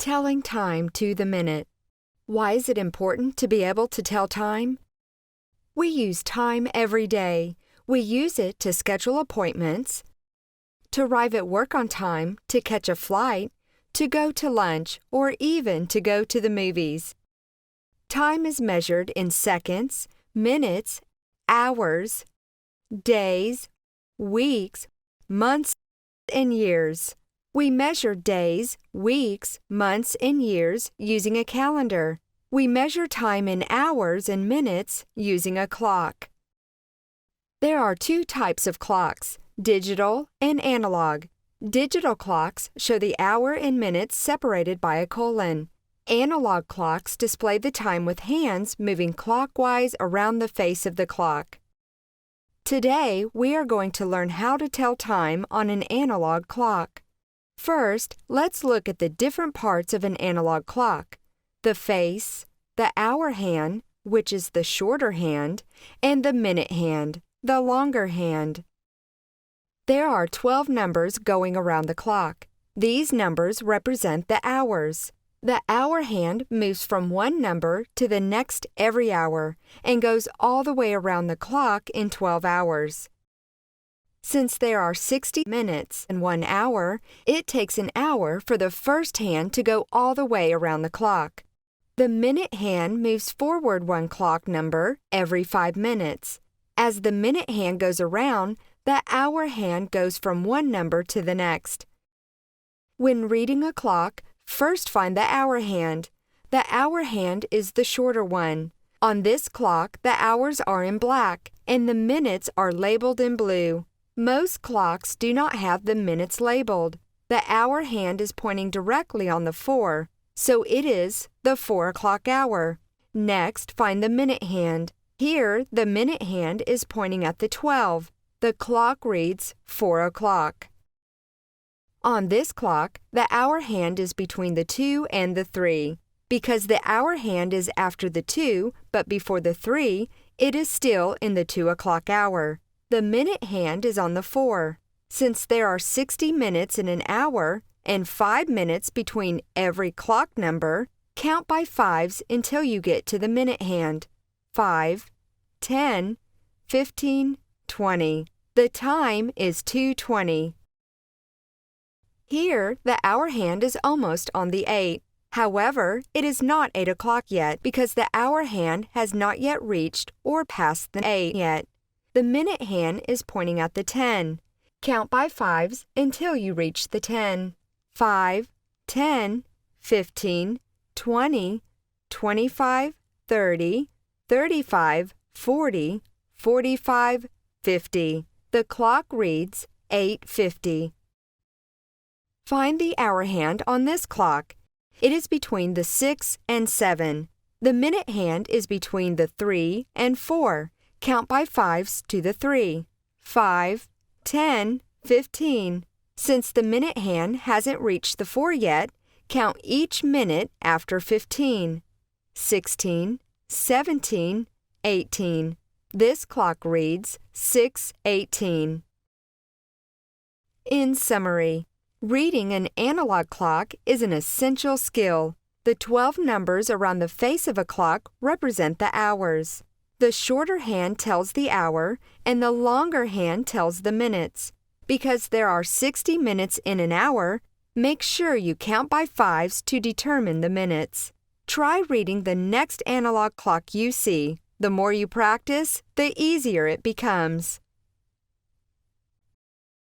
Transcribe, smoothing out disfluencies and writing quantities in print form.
Telling time to the minute. Why is it important to be able to tell time? We use time every day. We use it to schedule appointments, to arrive at work on time, to catch a flight, to go to lunch, or even to go to the movies. Time is measured in seconds, minutes, hours, days, weeks, months, and years. We measure days, weeks, months, and years using a calendar. We measure time in hours and minutes using a clock. There are two types of clocks, digital and analog. Digital clocks show the hour and minutes separated by a colon. Analog clocks display the time with hands moving clockwise around the face of the clock. Today, we are going to learn how to tell time on an analog clock. First, let's look at the different parts of an analog clock: the face, the hour hand, which is the shorter hand, and the minute hand, the longer hand. There are 12 numbers going around the clock. These numbers represent the hours. The hour hand moves from one number to the next every hour and goes all the way around the clock in 12 hours. Since there are 60 minutes in 1 hour, it takes an hour for the first hand to go all the way around the clock. The minute hand moves forward one clock number every 5 minutes. As the minute hand goes around, the hour hand goes from one number to the next. When reading a clock, first find the hour hand. The hour hand is the shorter one. On this clock, the hours are in black and the minutes are labeled in blue. Most clocks do not have the minutes labeled. The hour hand is pointing directly on the 4, so it is the 4 o'clock hour. Next, find the minute hand. Here, the minute hand is pointing at the 12. The clock reads 4 o'clock. On this clock, the hour hand is between the 2 and the 3. Because the hour hand is after the 2, but before the 3, it is still in the 2 o'clock hour. The minute hand is on the 4. Since there are 60 minutes in an hour and 5 minutes between every clock number, count by 5s until you get to the minute hand. 5, 10, 15, 20. The time is 2:20. Here, the hour hand is almost on the 8. However, it is not 8 o'clock yet because the hour hand has not yet reached or passed the 8 yet. The minute hand is pointing at the 10. Count by 5s until you reach the 10. 5, 10, 15, 20, 25, 30, 35, 40, 45, 50. The clock reads 8:50. Find the hour hand on this clock. It is between the 6 and 7. The minute hand is between the 3 and 4. Count by 5s to the 3. 5, 10, 15. Since the minute hand hasn't reached the 4 yet, count each minute after 15. 16, 17, 18. This clock reads 6:18. In summary, reading an analog clock is an essential skill. The 12 numbers around the face of a clock represent the hours. The shorter hand tells the hour, and the longer hand tells the minutes. Because there are 60 minutes in an hour, make sure you count by 5s to determine the minutes. Try reading the next analog clock you see. The more you practice, the easier it becomes.